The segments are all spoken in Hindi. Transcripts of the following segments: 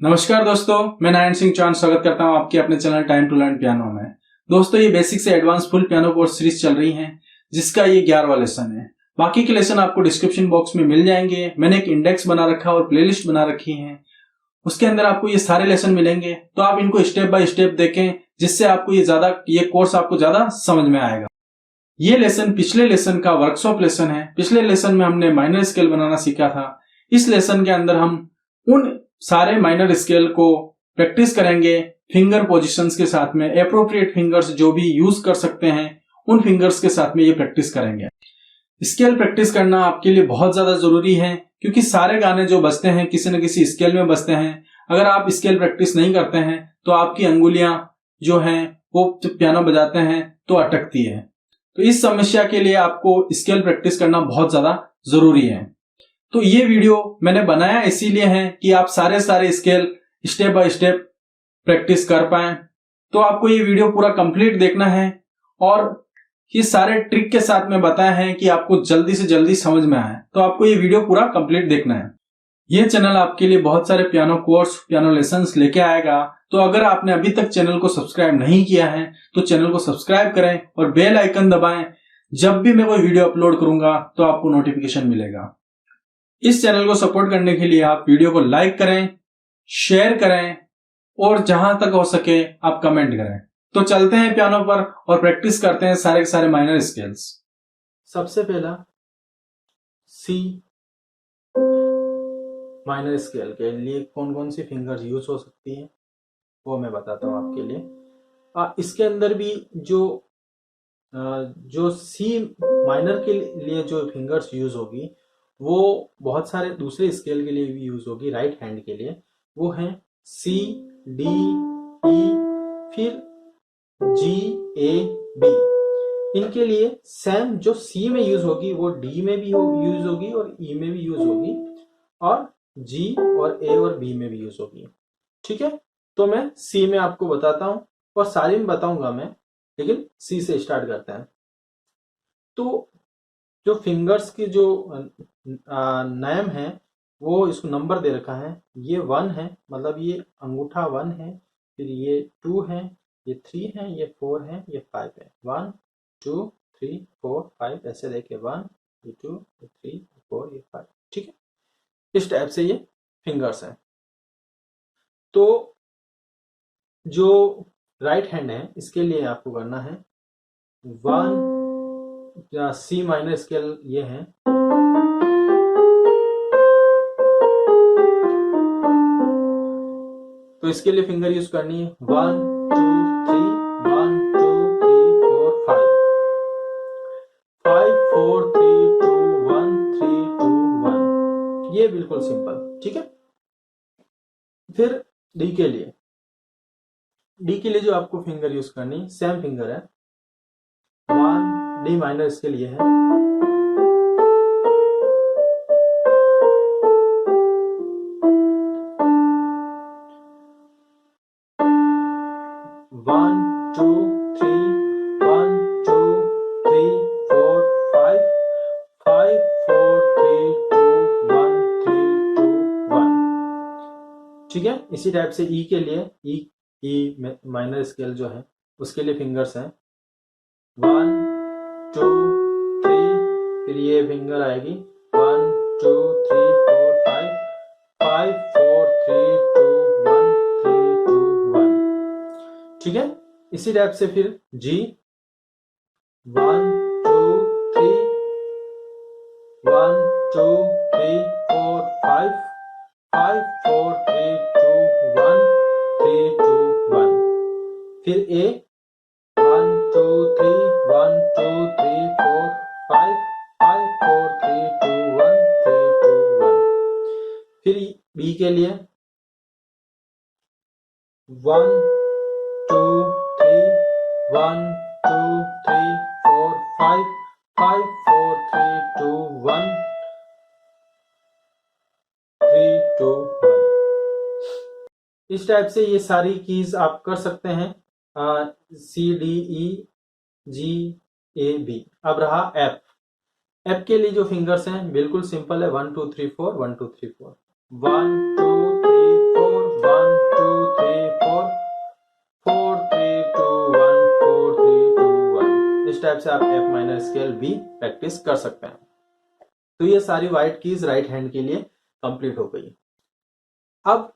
नमस्कार दोस्तों, मैं नारायण सिंह चौहान स्वागत करता हूं आपके अपने channel time to learn piano में। दोस्तों, ये बेसिक से advance full piano course series चल रही है, जिसका ये 11वां लेसन है। बाकी के लेसन आपको डिस्क्रिप्शन बॉक्स में मिल जाएंगे। मैंने एक इंडेक्स बना रखा और प्लेलिस्ट बना रखी है, उसके अंदर आपको ये सारे लेसन मिलेंगे। तो आप इनको स्टेप बाय स्टेप देखें, जिससे आपको ये कोर्स आपको ज्यादा समझ में आएगा। ये लेसन पिछले लेसन का वर्कशॉप लेसन है। पिछले लेसन में हमने माइनर स्केल बनाना सीखा था। इस लेसन के अंदर हम उन सारे माइनर स्केल को प्रैक्टिस करेंगे फिंगर पोजीशंस के साथ में। एप्रोप्रिएट फिंगर्स जो भी यूज कर सकते हैं, उन फिंगर्स के साथ में ये प्रैक्टिस करेंगे। स्केल प्रैक्टिस करना आपके लिए बहुत ज्यादा जरूरी है, क्योंकि सारे गाने जो बजते हैं किसी न किसी स्केल में बजते हैं। अगर आप स्केल प्रैक्टिस नहीं करते हैं तो आपकी अंगुलियां जो हैं वो पियानो बजाते हैं तो अटकती है। तो इस समस्या के लिए आपको स्केल प्रैक्टिस करना बहुत ज्यादा जरूरी है। तो ये वीडियो मैंने बनाया इसीलिए है कि आप सारे scale step by step practice कर पाएं। तो आपको ये वीडियो पूरा कंप्लीट देखना है और ये सारे ट्रिक के साथ में बताया है कि आपको जल्दी से जल्दी समझ में आए। तो आपको ये वीडियो पूरा कंप्लीट देखना है। ये चैनल आपके लिए बहुत सारे पियानो कोर्स, पियानो लेसन्स लेके आएगा। तो अगर आपने अभी तक चैनल को सब्सक्राइब नहीं किया है तो चैनल को सब्सक्राइब करें और बेल आइकन दबाएं। जब भी मैं कोई वीडियो अपलोड करूंगा तो आपको नोटिफिकेशन मिलेगा। इस चैनल को सपोर्ट करने के लिए आप वीडियो को लाइक करें, शेयर करें और जहां तक हो सके आप कमेंट करें। तो चलते हैं पियानो पर और प्रैक्टिस करते हैं सारे के सारे माइनर स्केल्स। सबसे पहला सी माइनर स्केल के लिए कौन कौन सी फिंगर्स यूज हो सकती है वो मैं बताता हूं आपके लिए। इसके अंदर भी जो सी माइनर के लिए जो फिंगर्स यूज होगी वो बहुत सारे दूसरे स्केल के लिए भी यूज होगी। राइट हैंड के लिए वो है सी, डी, ई, फिर जी, ए, बी। इनके लिए सेम जो सी में यूज होगी वो डी में भी यूज होगी और ई में भी यूज होगी और जी और ए और बी में भी यूज होगी। ठीक है, तो मैं सी में आपको बताता हूं और सारी में बताऊंगा मैं, लेकिन सी से स्टार्ट करते हैं। तो जो फिंगर्स की जो नेम है वो इसको नंबर दे रखा है। ये 1 है, मतलब ये अंगूठा 1 है, फिर ये 2 है, ये 3 है, ये 4 है, ये 5 है। 1 2 3 4 5 ऐसे देखे 1 ये 2 ये 3 ये 4 ये 5। ठीक है, इस टाइप से ये फिंगर्स हैं। तो जो राइट हैंड है इसके लिए आपको करना है 1 या सी माइनर स्केल ये है। तो इसके लिए फिंगर यूज करनी है 1 2 3 1 2 3 4 5 5 4 3 2 1 3 2 1। ये बिल्कुल सिंपल। ठीक है, फिर डी के लिए जो आपको फिंगर यूज करनी सेम फिंगर है 1 डी माइनर इसके लिए है। One two three 1 2 3 4 5 5 4 3 2 1 3 2 1। ठीक है, इसी टाइप से ई के लिए ई माइनर स्केल जो है उसके लिए फिंगर्स हैं 1 2 3, फिर ये फिंगर आएगी 1 2 3 4 5 5 4 3 2 1 3 2 1। ठीक है, इसी टाइप से फिर जी 1 2 3 1 2 3 4 5 5 4 3 2 1 3 2 1। फिर ए 1 2 3 1 2 3 4 5 5 4 3 2 1 3 2 1। फिर बी के लिए 1 2 3 1 2 3 4 5 5 4 3 2 1 3 2 1। इस टाइप से ये सारी कीज आप कर सकते हैं C D E ji A B. अब रहा एफ के लिए जो फिंगर्स हैं बिल्कुल सिंपल है 1 2 3 4 1 2 3 4 1 2 3 4 टाइप से आप एफ माइनर स्केल भी प्रैक्टिस कर सकते हैं। तो ये सारी व्हाइट कीज राइट हैंड के लिए कंप्लीट हो गई। अब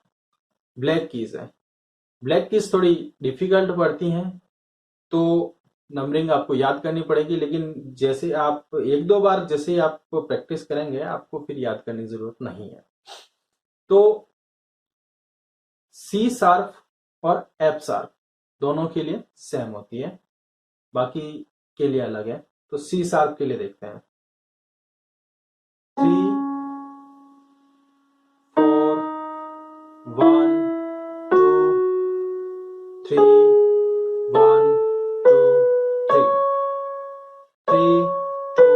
ब्लैक कीज है। ब्लैक कीज थोड़ी डिफिकल्ट पड़ती हैं, तो नंबरिंग आपको याद करनी पड़ेगी, लेकिन जैसे आप एक दो बार जैसे आप प्रैक्टिस करेंगे आपको फिर याद करने की जरूरत नहीं है। तो सी शार्प और एफ शार्प दोनों के लिए सेम होती है, बाकी के लिए अलग है। तो सी शार्प के लिए देखते हैं। 3 4 1 2 3 1 2 3 3 2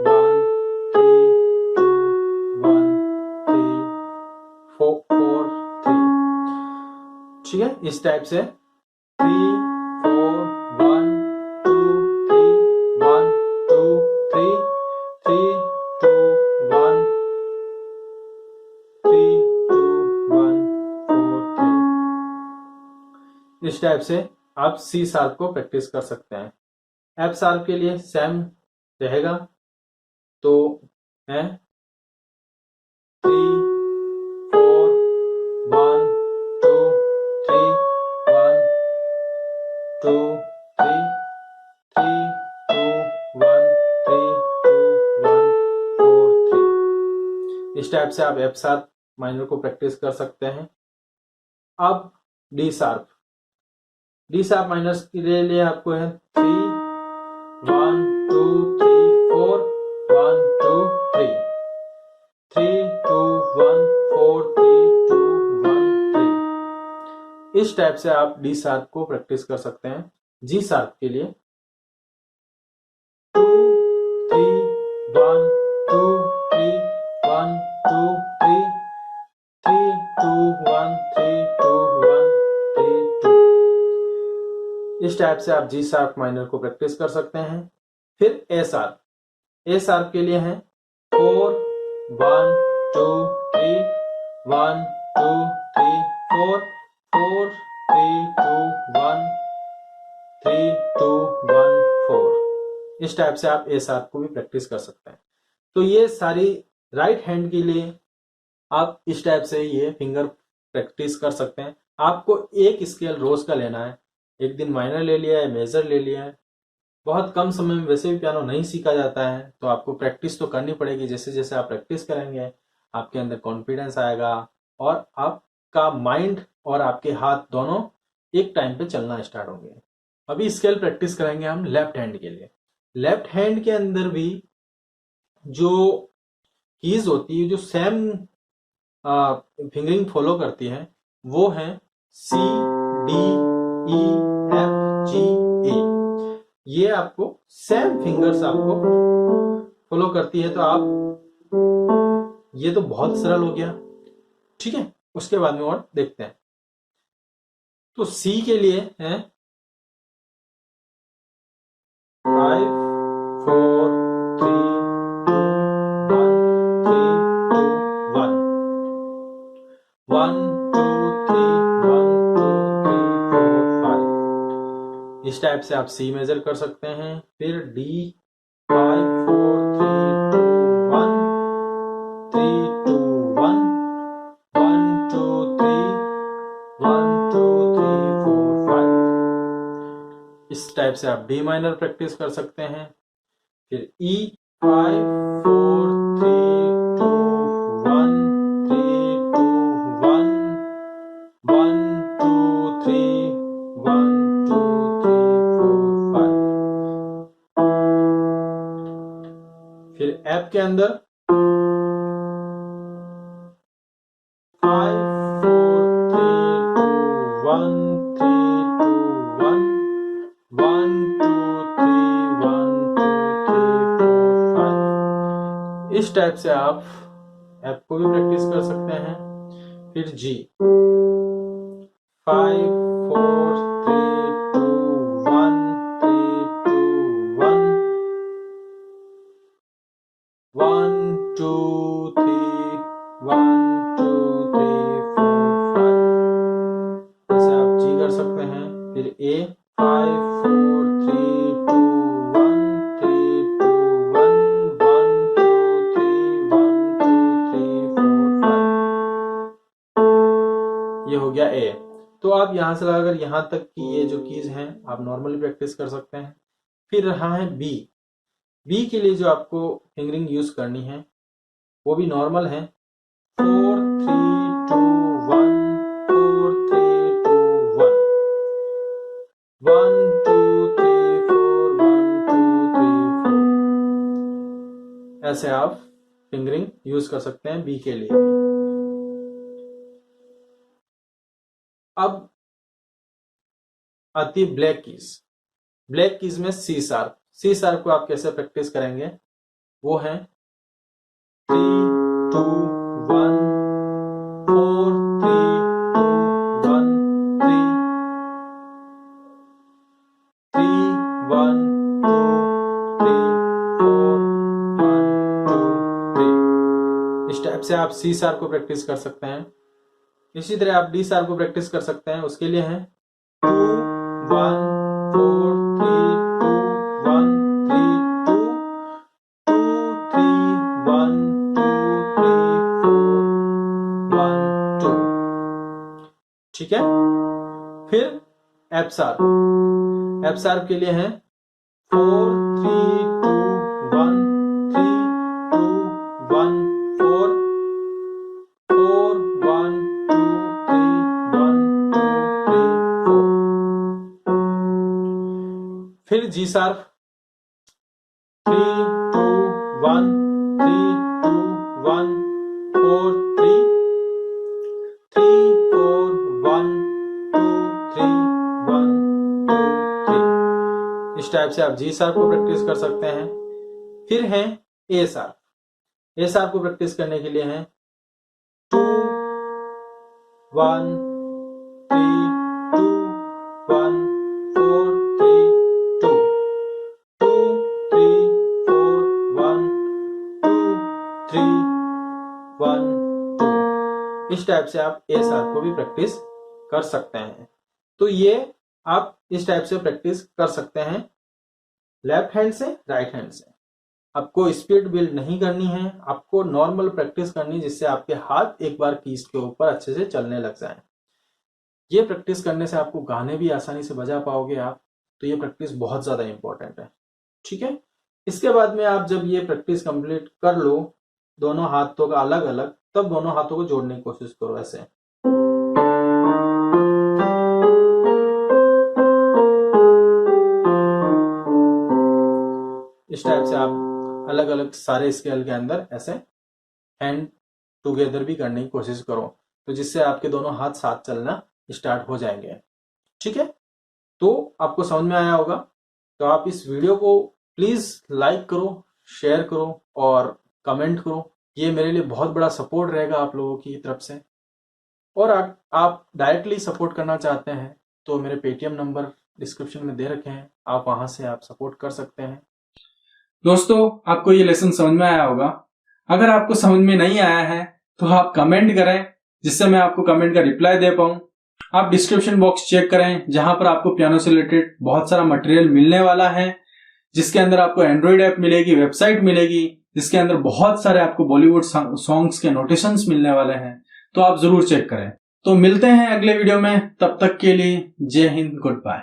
1 3 2 1 3 4 4 3। ठीक है, इस टाइप से 3 4 1 2 3 1 2 3 3 2 1 3 2 1 4 3। इस टाइप से आप सी शार्प को प्रैक्टिस कर सकते हैं। एफ शार्प के लिए सेम रहेगा, तो है 3 4 1 2 3 1 2 3 3 2 1 3 2 1 4 3। इस टाइप से आप एफ शार्प माइनर को प्रैक्टिस कर सकते हैं। अब डी शार्प माइनर के लिए आपको है 3 1 2 3 4 1 2 3 3 2 1 4 3 2 1 3। इस टाइप से आप डी शार्प को प्रैक्टिस कर सकते हैं। जी शार्प के लिए 2 3 1 2 3 1 2 3 3 2 1 3 2 1 3 2। इस टाइप से आप जी शार्प माइनर को प्रैक्टिस कर सकते हैं। फिर ए शार्प के लिए है 4 1 2 3 1 2 3 4 4 3 2 1 3 2 1 4। इस टाइप से आप ए शार्प को भी प्रैक्टिस कर सकते हैं। तो ये सारी राइट हैंड के लिए आप इस टाइप से ये फिंगर प्रैक्टिस कर सकते हैं। आपको एक स्केल रोज का लेना है। एक दिन माइनर ले लिया है, मेजर ले लिया है। बहुत कम समय में वैसे भी पियानो नहीं सीखा जाता है, तो आपको प्रैक्टिस तो करनी पड़ेगी। जैसे जैसे आप प्रैक्टिस करेंगे आपके अंदर कॉन्फिडेंस आएगा और आपका माइंड और आपके हाथ दोनों एक टाइम पे चलना स्टार्ट होंगे। अभी स्केल प्रैक्टिस करेंगे हम लेफ्ट हैंड के लिए। लेफ्ट हैंड के अंदर भी जो कीज होती है, जो सेम फिंगरिंग फॉलो करती है, वो है C D E F G ए। ये आपको सेम फिंगर्स आपको फॉलो करती है। तो आप ये तो बहुत सरल हो गया। ठीक है, उसके बाद में और देखते हैं। तो सी के लिए है 5 4 3 2 1 3 2 1 1 2 3 1 2 3 4 5। इस टाइप से आप सी मेजर कर सकते हैं। फिर डी 5 4 3 2 1 3 2 1 1 2 3 1 2 3 4 5। इस टाइप से आप डी माइनर प्रैक्टिस कर सकते हैं। फिर ई 5 4 3 2 1 3 2 1 1 2 3 1 2 3 4 5। फिर एफ के अंदर 5 4 3 2 1 3 2 1 1 2 3 1 2 3 4 5। इस टाइप से आप एफ को भी प्रैक्टिस कर सकते हैं। फिर जी 5 4 3 2 1 3 2 1 1 2 3 1 2 3 4 5। ऐसे आप जी कर सकते हैं। फिर ए 5 4 3 2 1 ये हो गया ए। तो आप यहां से लगाकर यहां तक की ये जो कीज हैं आप नॉर्मली प्रैक्टिस कर सकते हैं। फिर रहा है बी। बी के लिए जो आपको फिंगरिंग यूज करनी है वो भी नॉर्मल है, 4 3 2 1, 4 3 2 1, 1 2 3 4, 1 2 3 4। ऐसे आप फिंगरिंग यूज कर सकते हैं बी के लिए। अब आती है ब्लैक कीज। ब्लैक कीज में सी शार्प। सी शार्प को आप कैसे प्रैक्टिस करेंगे वो है 3 2 1, 4 3 2 1, 3 3 1 2 3 4 1 2 3। इस टाइप से आप सी शार्प को प्रैक्टिस कर सकते हैं। इसी तरह आप डी शार्प को प्रैक्टिस कर सकते हैं। उसके लिए है 2 1 4 3 2 1 3 2 2 3 1 2 3 4 1 2। ठीक है। फिर एफ शार्प। एफ शार्प के लिए है 4 3 2 1 3 2 1 4 4 1 2 3 1 2 3 4। फिर जी शार्प 3 2 1 3 2 1 4 3 3 4 1 2 3 1 2 3। इस टाइप से आप जी शार्प को प्रैक्टिस कर सकते हैं। फिर है ए शार्प। ए शार्प को प्रैक्टिस करने के लिए है 2 1 3 2 1 4 3 2 2 3 4 1 2 3 1 2। इस टाइप से आप ए शार्प को भी प्रैक्टिस कर सकते हैं। तो ये आप इस टाइप से प्रैक्टिस कर सकते हैं लेफ्ट हैंड से राइट हैंड से। आपको स्पीड बिल्ड नहीं करनी है, आपको नॉर्मल प्रैक्टिस करनी जिससे आपके हाथ एक बार कीज के ऊपर अच्छे से चलने लग जाएं। ये प्रैक्टिस करने से आपको गाने भी आसानी से बजा पाओगे आप। तो ये प्रैक्टिस बहुत ज्यादा इंपॉर्टेंट है। ठीक है। इसके बाद में आप जब ये प्रैक्टिस कंप्लीट कर लो दोनों हाथों का अलग अलग, तब दोनों हाथों को जोड़ने की कोशिश करो ऐसे। इस टाइप से आप अलग अलग सारे स्केल के अंदर ऐसे हैंड टुगेदर भी करने की कोशिश करो, तो जिससे आपके दोनों हाथ साथ चलना स्टार्ट हो जाएंगे। ठीक है। तो आपको समझ में आया होगा। तो आप इस वीडियो को प्लीज लाइक करो, शेयर करो और कमेंट करो। ये मेरे लिए बहुत बड़ा सपोर्ट रहेगा आप लोगों की तरफ से। और आप डायरेक्टली सपोर्ट करना चाहते हैं तो मेरे पेटीएम नंबर डिस्क्रिप्शन में दे रखे हैं, आप वहां से आप सपोर्ट कर सकते हैं। दोस्तों आपको ये लेसन समझ में आया होगा। अगर आपको समझ में नहीं आया है तो आप कमेंट करें जिससे मैं आपको कमेंट का रिप्लाई दे पाऊं। आप डिस्क्रिप्शन बॉक्स चेक करें जहां पर आपको पियानो से रिलेटेड बहुत सारा मटेरियल मिलने वाला है, जिसके अंदर आपको एंड्रॉइड ऐप मिलेगी, वेबसाइट मिलेगी, जिसके अंदर बहुत सारे आपको बॉलीवुड सॉन्ग्स के नोटेशंस मिलने वाले हैं। तो आप जरूर चेक करें। तो मिलते हैं अगले वीडियो में, तब तक के लिए जय हिंद, गुड बाय।